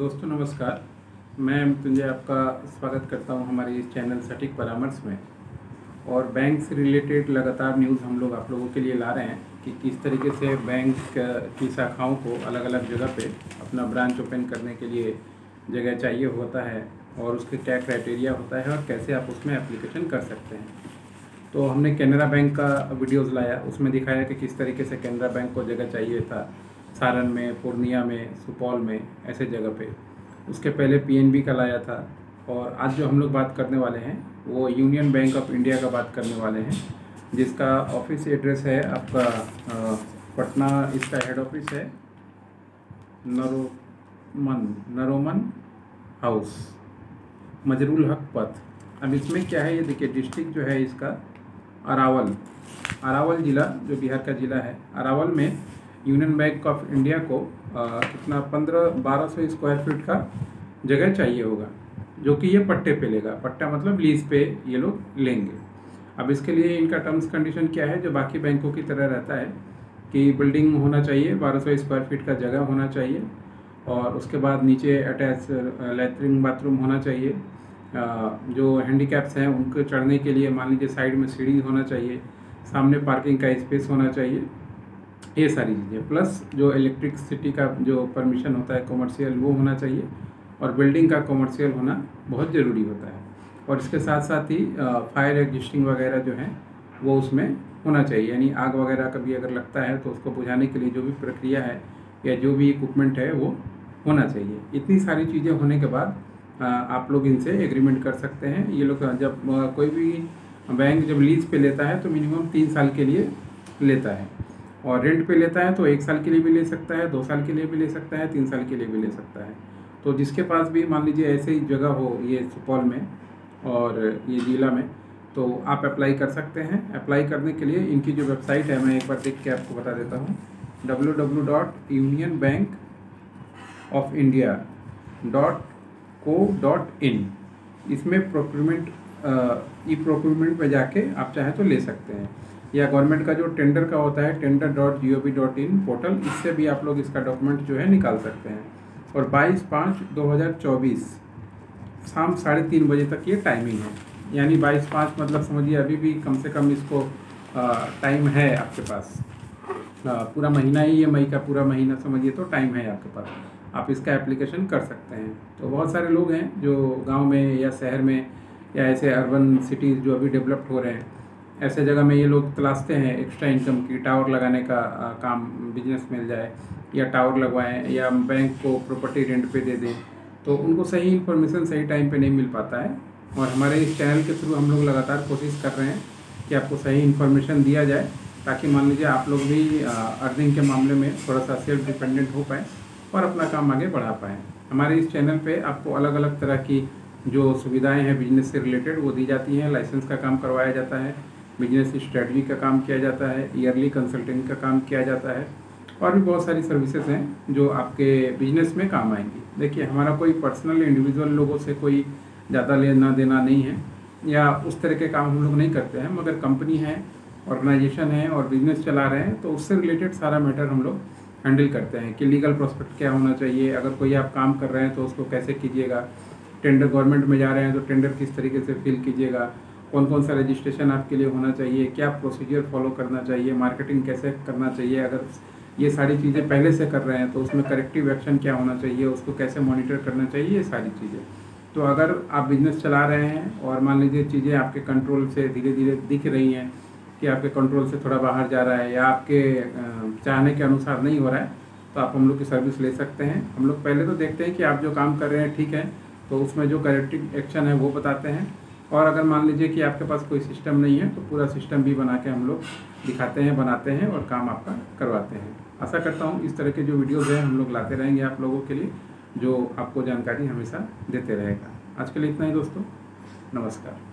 दोस्तों नमस्कार। मैं मृत्युंजय आपका स्वागत करता हूं हमारे इस चैनल सटीक परामर्श में। और बैंक से रिलेटेड लगातार न्यूज़ हम लोग आप लोगों के लिए ला रहे हैं कि किस तरीके से बैंक की शाखाओं को अलग अलग जगह पे अपना ब्रांच ओपन करने के लिए जगह चाहिए होता है और उसके क्या क्राइटेरिया होता है और कैसे आप उसमें एप्लीकेशन कर सकते हैं। तो हमने कैनरा बैंक का वीडियोज़ लाया, उसमें दिखाया कि किस तरीके से कैनरा बैंक को जगह चाहिए था सारण में, पूर्णिया में, सुपौल में, ऐसे जगह पे। उसके पहले पीएनबी का लाया था। और आज जो हम लोग बात करने वाले हैं वो यूनियन बैंक ऑफ इंडिया का बात करने वाले हैं, जिसका ऑफिस एड्रेस है आपका पटना। इसका हेड ऑफिस है नरोमन हाउस, मजरूल हक पथ। अब इसमें क्या है, ये देखिए डिस्ट्रिक्ट जो है इसका अरावल ज़िला, जो बिहार का ज़िला है। अरावल में यूनियन बैंक ऑफ इंडिया को कितना 1200 स्क्वायर फीट का जगह चाहिए होगा, जो कि ये पट्टे पे लेगा। पट्टा मतलब लीज पे ये लोग लेंगे। अब इसके लिए इनका टर्म्स कंडीशन क्या है, जो बाकी बैंकों की तरह रहता है कि बिल्डिंग होना चाहिए, 1200 स्क्वायर फीट का जगह होना चाहिए, और उसके बाद नीचे अटैच लैट्रिन बाथरूम होना चाहिए। जो हैंडीकैप्स हैं उनको चढ़ने के लिए मान लीजिए साइड में सीढ़ी होना चाहिए, सामने पार्किंग का स्पेस होना चाहिए, ये सारी चीज़ें। प्लस जो इलेक्ट्रिसिटी का जो परमिशन होता है कमर्शियल, वो होना चाहिए, और बिल्डिंग का कमर्शियल होना बहुत ज़रूरी होता है। और इसके साथ साथ ही फायर एग्जिस्टिंग वगैरह जो है वो उसमें होना चाहिए, यानी आग वगैरह कभी अगर लगता है तो उसको बुझाने के लिए जो भी प्रक्रिया है या जो भी इक्विपमेंट है वो होना चाहिए। इतनी सारी चीज़ें होने के बाद आप लोग इनसे एग्रीमेंट कर सकते हैं। ये लोग जब कोई भी बैंक जब लीज पे लेता है तो मिनिमम 3 साल के लिए लेता है, और रेंट पे लेता है तो 1 साल के लिए भी ले सकता है, 2 साल के लिए भी ले सकता है, 3 साल के लिए भी ले सकता है। तो जिसके पास भी मान लीजिए ऐसे ही जगह हो, ये सुपौल में और ये जिला में, तो आप अप्लाई कर सकते हैं। अप्लाई करने के लिए इनकी जो वेबसाइट है मैं एक बार देख के आपको बता देता हूँ, www.unionbankofindia.co.in। इसमें प्रोक्यूरमेंट ई प्रोक्यूरमेंट पे जाके आप चाहे तो ले सकते हैं, या गवर्नमेंट का जो टेंडर का होता है tender.gov.in पोर्टल, इससे भी आप लोग इसका डॉक्यूमेंट जो है निकाल सकते हैं। और 22/5/2024 शाम 3:30 बजे तक ये टाइमिंग है, यानी 22/5 मतलब समझिए अभी भी कम से कम इसको टाइम है आपके पास। पूरा महीना ही, ये मई का पूरा महीना समझिए तो टाइम है आपके पास, आप इसका एप्लीकेशन कर सकते हैं। तो बहुत सारे लोग हैं जो गांव में या शहर में या ऐसे अर्बन सिटीज़ जो अभी डेवलप्ड हो रहे हैं, ऐसे जगह में ये लोग तलाशते हैं एक्स्ट्रा इनकम की, टावर लगाने का काम, बिजनेस मिल जाए, या टावर लगवाएं, या बैंक को प्रॉपर्टी रेंट पे दे दें। तो उनको सही इन्फॉर्मेशन सही टाइम पे नहीं मिल पाता है, और हमारे इस चैनल के थ्रू हम लोग लगातार कोशिश कर रहे हैं कि आपको सही इन्फॉर्मेशन दिया जाए, ताकि मान लीजिए आप लोग भी अर्निंग के मामले में थोड़ा सा सेल्फ डिपेंडेंट हो पाएँ और अपना काम आगे बढ़ा पाएँ। हमारे इस चैनल पे आपको अलग अलग तरह की जो सुविधाएं हैं बिजनेस से रिलेटेड वो दी जाती हैं। लाइसेंस का काम करवाया जाता है, बिजनेस स्ट्रेटजी का काम किया जाता है, ईयरली कंसल्टिंग का काम किया जाता है, और भी बहुत सारी सर्विसेज हैं जो आपके बिजनेस में काम आएंगी। देखिए, हमारा कोई पर्सनल इंडिविजुअल लोगों से कोई ज़्यादा लेना देना नहीं है, या उस तरह के काम हम लोग नहीं करते हैं, मगर कंपनी है, ऑर्गेनाइजेशन है और बिजनेस चला रहे हैं तो उससे रिलेटेड सारा मैटर हम लोग हैंडल करते हैं कि लीगल प्रोस्पेक्ट क्या होना चाहिए, अगर कोई आप काम कर रहे हैं तो उसको कैसे कीजिएगा, टेंडर गवर्नमेंट में जा रहे हैं तो टेंडर किस तरीके से फिल कीजिएगा, कौन कौन सा रजिस्ट्रेशन आपके लिए होना चाहिए, क्या प्रोसीजर फॉलो करना चाहिए, मार्केटिंग कैसे करना चाहिए, अगर ये सारी चीज़ें पहले से कर रहे हैं तो उसमें करेक्टिव एक्शन क्या होना चाहिए, उसको कैसे मॉनिटर करना चाहिए, ये सारी चीज़ें। तो अगर आप बिजनेस चला रहे हैं और मान लीजिए चीज़ें आपके कंट्रोल से धीरे धीरे दिख रही हैं कि आपके कंट्रोल से थोड़ा बाहर जा रहा है या आपके चाहने के अनुसार नहीं हो रहा है, तो आप हम लोग की सर्विस ले सकते हैं। हम लोग पहले तो देखते हैं कि आप जो काम कर रहे हैं ठीक है, तो उसमें जो करेक्टिव एक्शन है वो बताते हैं, और अगर मान लीजिए कि आपके पास कोई सिस्टम नहीं है तो पूरा सिस्टम भी बना के हम लोग दिखाते हैं, बनाते हैं और काम आपका करवाते हैं। आशा करता हूँ इस तरह के जो वीडियोज़ हैं हम लोग लाते रहेंगे आप लोगों के लिए, जो आपको जानकारी हमेशा देते रहेगा। आज के लिए इतना ही दोस्तों, नमस्कार।